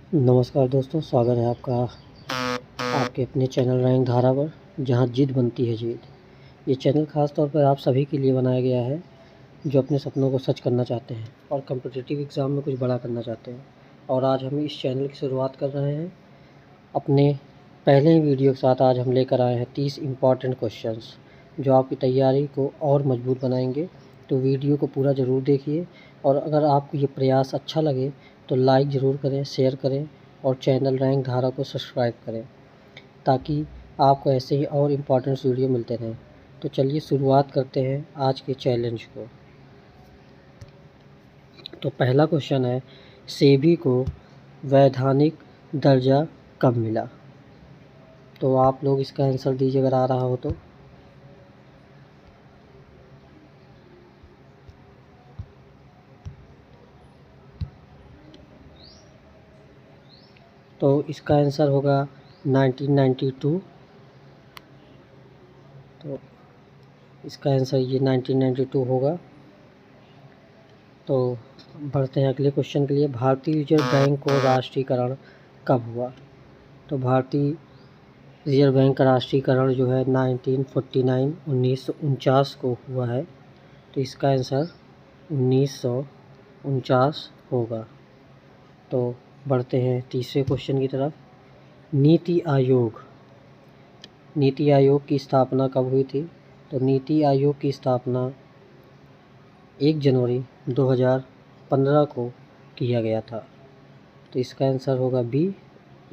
नमस्कार दोस्तों, स्वागत है आपका आपके अपने चैनल रैंक धारा पर, जहां जिद बनती है जीत। ये चैनल ख़ास तौर पर आप सभी के लिए बनाया गया है जो अपने सपनों को सच करना चाहते हैं और कॉम्पिटिटिव एग्ज़ाम में कुछ बड़ा करना चाहते हैं। और आज हम इस चैनल की शुरुआत कर रहे हैं अपने पहले ही वीडियो के साथ। आज हम लेकर आए हैं 30 इम्पॉर्टेंट क्वेश्चंस जो आपकी तैयारी को और मजबूत बनाएंगे। तो वीडियो को पूरा ज़रूर देखिए, और अगर आपको ये प्रयास अच्छा लगे तो लाइक ज़रूर करें, शेयर करें और चैनल रैंक धारा को सब्सक्राइब करें, ताकि आपको ऐसे ही और इम्पॉर्टेंट वीडियो मिलते रहें। तो चलिए शुरुआत करते हैं आज के चैलेंज को। तो पहला क्वेश्चन है, सेबी को वैधानिक दर्जा कब मिला? तो आप लोग इसका आंसर दीजिए अगर आ रहा हो तो। तो इसका आंसर होगा 1992। तो इसका आंसर ये 1992 होगा। तो बढ़ते हैं अगले क्वेश्चन के लिए। भारतीय रिजर्व बैंक को राष्ट्रीयकरण कब हुआ? तो भारतीय रिजर्व बैंक का राष्ट्रीयकरण जो है 1949 को हुआ है। तो इसका आंसर 1949 होगा। तो बढ़ते हैं तीसरे क्वेश्चन की तरफ। नीति आयोग की स्थापना कब हुई थी? तो नीति आयोग की स्थापना 1 जनवरी 2015 को किया गया था। तो इसका आंसर होगा बी,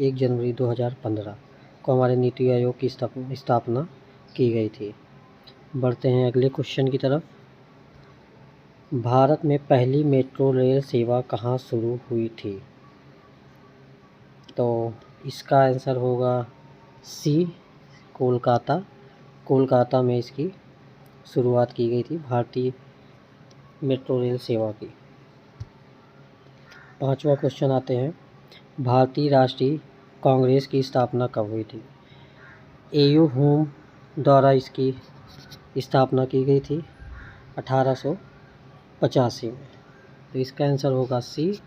1 जनवरी 2015 को हमारे नीति आयोग की स्थापना की गई थी। बढ़ते हैं अगले क्वेश्चन की तरफ। भारत में पहली मेट्रो रेल सेवा कहाँ शुरू हुई थी? तो इसका आंसर होगा सी, कोलकाता में इसकी शुरुआत की गई थी, भारतीय मेट्रो रेल सेवा की। पांचवा क्वेश्चन आते हैं, भारतीय राष्ट्रीय कांग्रेस की स्थापना कब हुई थी? एयू होम द्वारा इसकी स्थापना की गई थी 1885 में। तो इसका आंसर होगा सी,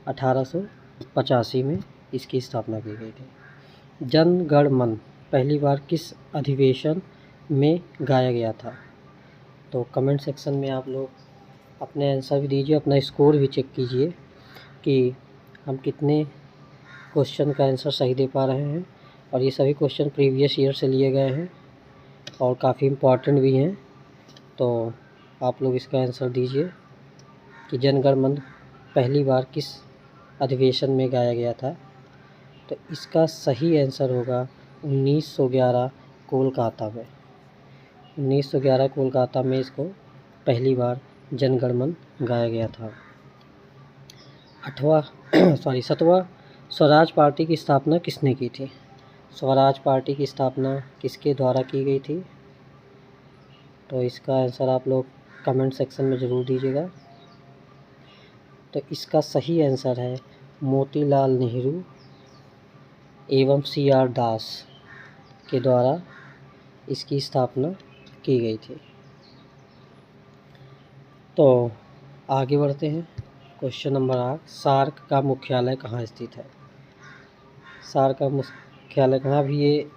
1885 में इसकी स्थापना की गई थी। जन गण मन पहली बार किस अधिवेशन में गाया गया था? तो कमेंट सेक्शन में आप लोग अपने आंसर भी दीजिए, अपना स्कोर भी चेक कीजिए कि हम कितने क्वेश्चन का आंसर सही दे पा रहे हैं। और ये सभी क्वेश्चन प्रीवियस ईयर से लिए गए हैं और काफ़ी इम्पॉर्टेंट भी हैं। तो आप लोग इसका आंसर दीजिए कि जन गण मन पहली बार किस अधिवेशन में गाया गया था। तो इसका सही आंसर होगा 1911 कोलकाता में। 1911 कोलकाता में इसको पहली बार जन गण मन गाया गया था। 7वां, स्वराज पार्टी की स्थापना किसने की थी? स्वराज पार्टी की स्थापना किसके द्वारा की गई थी? तो इसका आंसर आप लोग कमेंट सेक्शन में ज़रूर दीजिएगा। तो इसका सही आंसर है मोतीलाल नेहरू एवं CR दास के द्वारा इसकी स्थापना की गई थी। तो आगे बढ़ते हैं। क्वेश्चन नंबर 8, सार्क का मुख्यालय कहाँ स्थित है? सार्क का मुख्यालय कहाँ भी, ये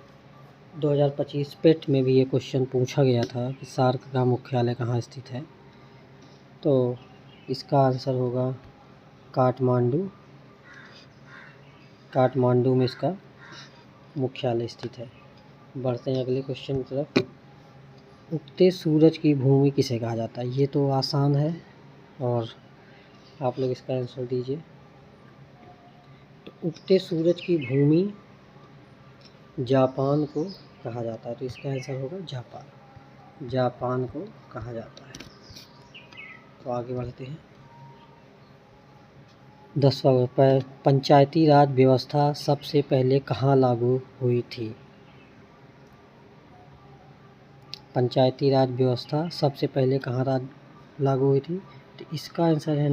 2025 पेट में भी ये क्वेश्चन पूछा गया था कि सार्क का मुख्यालय कहाँ स्थित है। तो इसका आंसर होगा काठमांडू में इसका मुख्यालय स्थित है। बढ़ते हैं अगले क्वेश्चन की तरफ। उगते सूरज की भूमि किसे कहा जाता है? ये तो आसान है और आप लोग इसका आंसर दीजिए। तो उगते सूरज की भूमि जापान को कहा जाता है। तो इसका आंसर होगा जापान को कहा जाता है। तो आगे बढ़ते हैं। 10वां, पंचायती राज व्यवस्था सबसे पहले कहाँ लागू हुई थी? पंचायती राज व्यवस्था सबसे पहले कहाँ लागू हुई थी? तो इसका आंसर है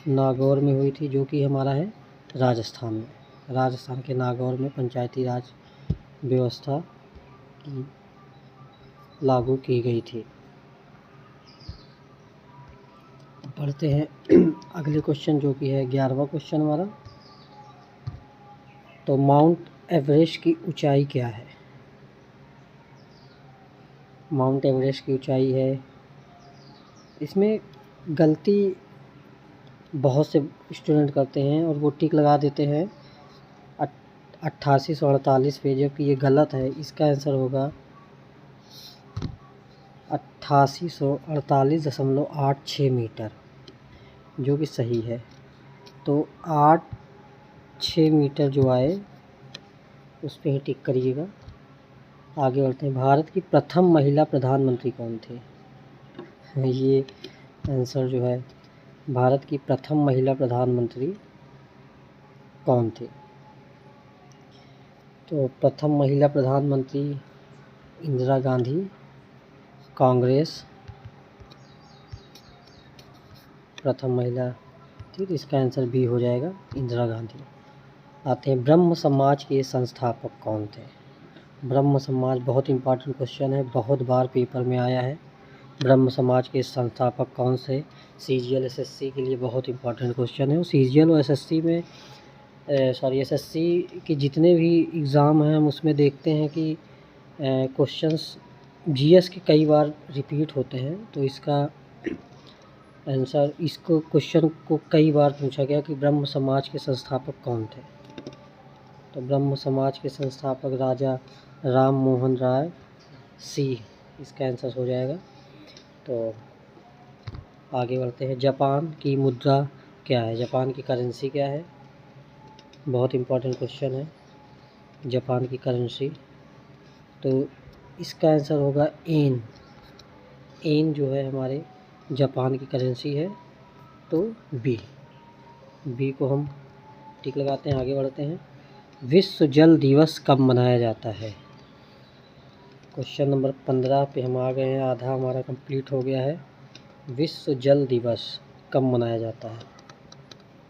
नागौर में हुई थी, जो कि हमारा है राजस्थान में। राजस्थान के नागौर में पंचायती राज व्यवस्था लागू की गई थी। पढ़ते हैं अगले क्वेश्चन, जो कि है 11वां क्वेश्चन हमारा। तो माउंट एवरेस्ट की ऊंचाई क्या है? माउंट एवरेस्ट की ऊंचाई है, इसमें गलती बहुत से स्टूडेंट करते हैं और वो टिक लगा देते हैं 8848 पे, जबकि ये गलत है। इसका आंसर होगा 8848.86 मीटर, जो कि सही है। तो 86 मीटर जो आए उस पर ही टिक करिएगा। आगे बढ़ते हैं। भारत की प्रथम महिला प्रधानमंत्री कौन थे? ये आंसर जो है, भारत की प्रथम महिला प्रधानमंत्री कौन थे? तो प्रथम महिला प्रधानमंत्री इंदिरा गांधी, कांग्रेस प्रथम महिला थी, तो इसका आंसर बी हो जाएगा, इंदिरा गांधी। आते हैं, ब्रह्म समाज के संस्थापक कौन थे? ब्रह्म समाज बहुत इंपॉर्टेंट क्वेश्चन है, बहुत बार पेपर में आया है। ब्रह्म समाज के संस्थापक कौन से? सीजीएल एसएससी के लिए बहुत इंपॉर्टेंट क्वेश्चन है। सीजीएल और एसएससी में एसएससी के जितने भी एग्ज़ाम हैं हम उसमें देखते हैं कि क्वेश्चंस जीएस के कई बार रिपीट होते हैं। तो इसका आंसर, इसको क्वेश्चन को कई बार पूछा गया कि ब्रह्म समाज के संस्थापक कौन थे। तो ब्रह्म समाज के संस्थापक राजा राम मोहन राय, सी इसका आंसर हो जाएगा। तो आगे बढ़ते हैं। जापान की मुद्रा क्या है? जापान की करेंसी क्या है? बहुत इंपॉर्टेंट क्वेश्चन है, जापान की करेंसी। तो इसका आंसर होगा एन। एन जो है हमारे जापान की करेंसी है, तो बी को हम टिक लगाते हैं। आगे बढ़ते हैं। विश्व जल दिवस कब मनाया जाता है? क्वेश्चन नंबर 15 पे हम आ गए हैं, आधा हमारा कंप्लीट हो गया है। विश्व जल दिवस कब मनाया जाता है?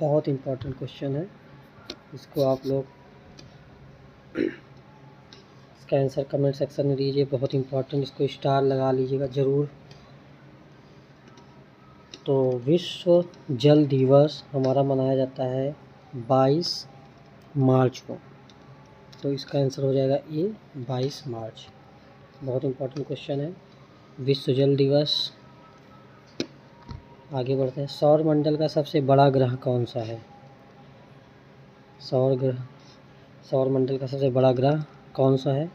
बहुत इंपॉर्टेंट क्वेश्चन है, इसको आप लोग इसका आंसर कमेंट सेक्शन में दीजिए। बहुत इंपॉर्टेंट, इसको स्टार लगा लीजिएगा ज़रूर। तो विश्व जल दिवस हमारा मनाया जाता है 22 मार्च को। तो इसका आंसर हो जाएगा ए, 22 मार्च। बहुत इंपॉर्टेंट क्वेश्चन है, विश्व जल दिवस। आगे बढ़ते हैं। सौर मंडल का सबसे बड़ा ग्रह कौन सा है? सौर मंडल का सबसे बड़ा ग्रह कौन सा है?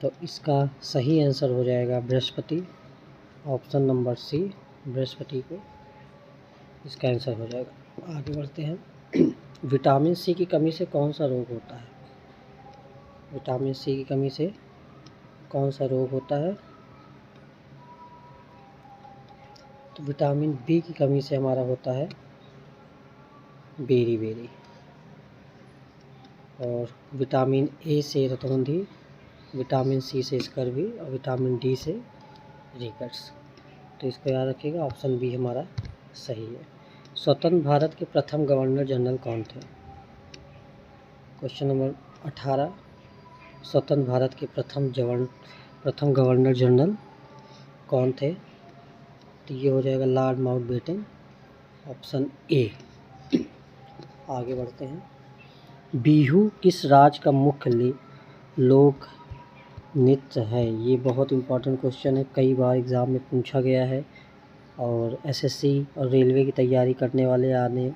तो इसका सही आंसर हो जाएगा Brihaspati, option number C, Brihaspati को इसका आंसर हो जाएगा। आगे बढ़ते हैं। विटामिन सी की कमी से कौन सा रोग होता है? विटामिन सी की कमी से कौन सा रोग होता है? तो विटामिन बी की कमी से हमारा होता है बेरी। और विटामिन ए से रतौंधी, विटामिन सी से स्कर्वी और विटामिन डी से रिकेट्स। तो इसको याद रखिएगा, ऑप्शन बी हमारा सही है। स्वतंत्र भारत के प्रथम गवर्नर जनरल कौन थे? क्वेश्चन नंबर 18, स्वतंत्र भारत के प्रथम गवर्नर जनरल कौन थे? तो ये हो जाएगा लॉर्ड माउंटबेटन, ऑप्शन ए। आगे बढ़ते हैं। बिहू किस राज्य का मुख्य लोक नृत्य है? ये बहुत इंपॉर्टेंट क्वेश्चन है, कई बार एग्ज़ाम में पूछा गया है और एसएससी और रेलवे की तैयारी करने वाले आने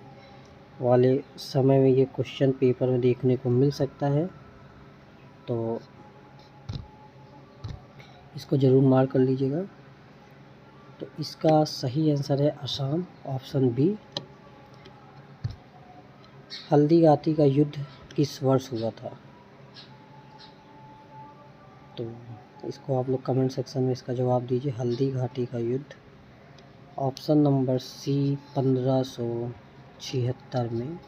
वाले समय में ये क्वेश्चन पेपर में देखने को मिल सकता है। तो इसको ज़रूर मार्क कर लीजिएगा। तो इसका सही आंसर है असम, ऑप्शन बी। हल्दी घाटी का युद्ध किस वर्ष हुआ था? तो इसको आप लोग कमेंट सेक्शन में इसका जवाब दीजिए। हल्दी घाटी का युद्ध, ऑप्शन नंबर सी, 1576 में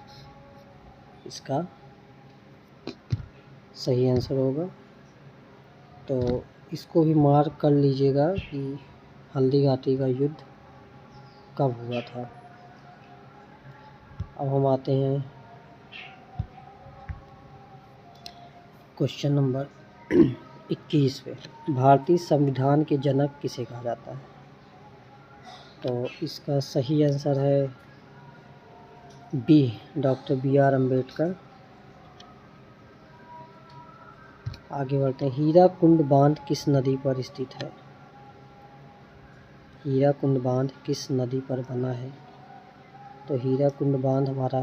इसका सही आंसर होगा। तो इसको भी मार्क कर लीजिएगा कि हल्दी घाटी का युद्ध कब हुआ था। अब हम आते हैं क्वेश्चन नंबर 21 पे। भारतीय संविधान के जनक किसे कहा जाता है? तो इसका सही आंसर है बी, डॉक्टर BR अम्बेडकर। आगे बढ़ते हैं। हीराकुंड बांध किस नदी पर स्थित है? हीराकुंड बांध किस नदी पर बना है? तो हीराकुंड बांध हमारा,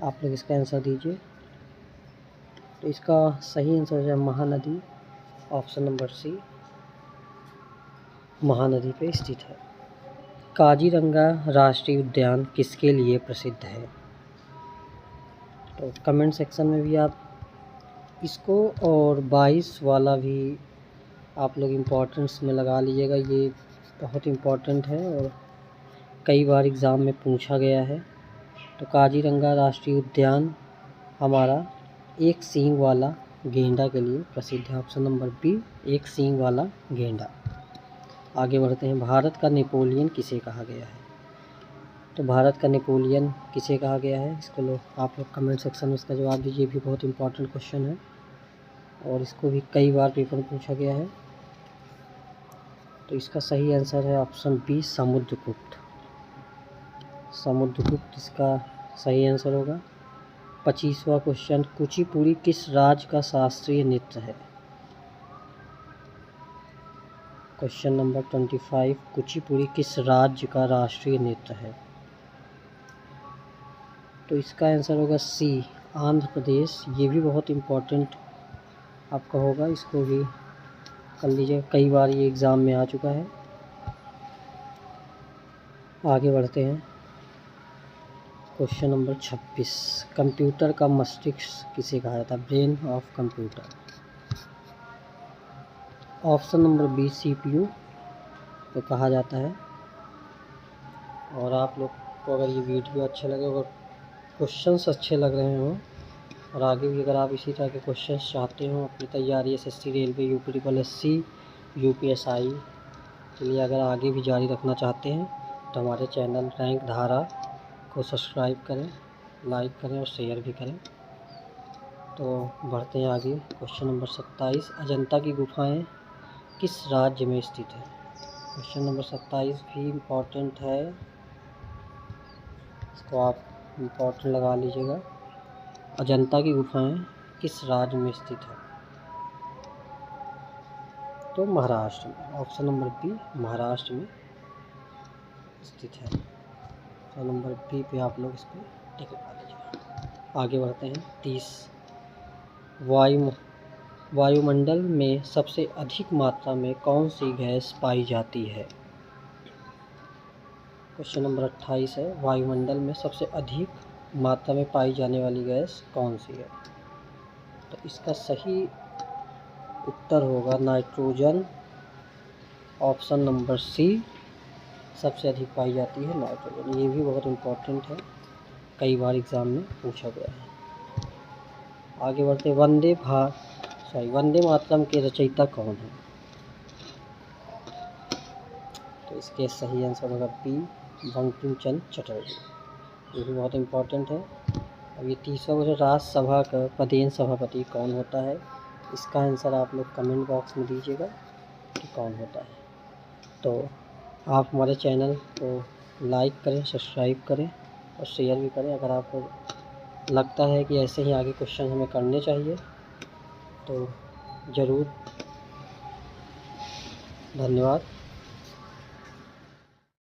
आप लोग इसका आंसर दीजिए। तो इसका सही आंसर है Mahanadi, option number C, Mahanadi पे स्थित है। काजीरंगा राष्ट्रीय उद्यान किसके लिए प्रसिद्ध है? तो कमेंट सेक्शन में भी आप इसको और 22 वाला भी आप लोग इम्पोर्टेंस में लगा लीजिएगा, ये बहुत इम्पोर्टेंट है और कई बार एग्ज़ाम में पूछा गया है। तो काजीरंगा राष्ट्रीय उद्यान हमारा एक सींग वाला गेंडा के लिए प्रसिद्ध है, ऑप्शन नंबर बी, एक सींग वाला गेंडा। आगे बढ़ते हैं। भारत का नेपोलियन किसे कहा गया है? तो भारत का नेपोलियन किसे कहा गया है? इसको लोग आप लोग कमेंट सेक्शन में इसका जवाब दीजिए, भी बहुत इंपॉर्टेंट क्वेश्चन है और इसको भी कई बार पेपर में पूछा गया है। तो इसका सही आंसर है ऑप्शन बी, समुद्रगुप्त। समुद्रगुप्त इसका सही आंसर होगा। 25वां क्वेश्चन, कुचिपुड़ी किस राज्य का शास्त्रीय नृत्य है? क्वेश्चन नंबर 25, कुचिपुड़ी किस राज्य का राष्ट्रीय नृत्य है? तो इसका आंसर होगा सी, आंध्र प्रदेश। ये भी बहुत इम्पोर्टेंट आपका होगा, इसको भी कर लीजिए, कई बार ये एग्ज़ाम में आ चुका है। आगे बढ़ते हैं। क्वेश्चन नंबर 26, कंप्यूटर का मस्तिष्क किसे कहा जाता है? Brain of computer. Option number B, CPU को कहा जाता है। और आप लोग को अगर ये वीडियो अच्छा लगे, अगर क्वेश्चंस अच्छे लग रहे हों और आगे भी अगर आप इसी तरह के क्वेश्चंस चाहते हो अपनी तैयारी SSC, रेलवे, UPSSC, UPSI के लिए अगर आगे भी जारी रखना चाहते हैं तो हमारे चैनल रैंक धारा को सब्सक्राइब करें, लाइक करें और शेयर भी करें। तो बढ़ते हैं आगे। क्वेश्चन नंबर 27, अजंता की गुफाएं किस राज्य में स्थित है? क्वेश्चन नंबर 27 भी इम्पोर्टेंट है, इसको आप इम्पोर्टेंट लगा लीजिएगा। अजंता की गुफाएं किस राज्य में स्थित है? तो महाराष्ट्र में, ऑप्शन नंबर बी, महाराष्ट्र में स्थित है। तो नंबर बी पे आप लोग इस पर टिक लगा लीजिएगा। आगे बढ़ते हैं। 30, वायुमंडल में सबसे अधिक मात्रा में कौन सी गैस पाई जाती है? क्वेश्चन नंबर 28 है, वायुमंडल में सबसे अधिक मात्रा में पाई जाने वाली गैस कौन सी है? तो इसका सही उत्तर होगा नाइट्रोजन, ऑप्शन नंबर सी, सबसे अधिक पाई जाती है नाइट्रोजन। ये भी बहुत इम्पोर्टेंट है, कई बार एग्ज़ाम में पूछा गया है। आगे बढ़ते, वंदे मातरम के रचयिता कौन है? तो इसके सही आंसर होगा बी, बंकिम चंद्र चटर्जी। ये भी बहुत इम्पोर्टेंट है। अब ये 30वां क्वेश्चन, राज्यसभा का प्रदेश सभापति कौन होता है? इसका आंसर आप लोग कमेंट बॉक्स में दीजिएगा कि कौन होता है। तो आप हमारे चैनल को लाइक करें, सब्सक्राइब करें और शेयर भी करें। अगर आपको लगता है कि ऐसे ही आगे क्वेश्चन हमें करने चाहिए तो ज़रूर। धन्यवाद।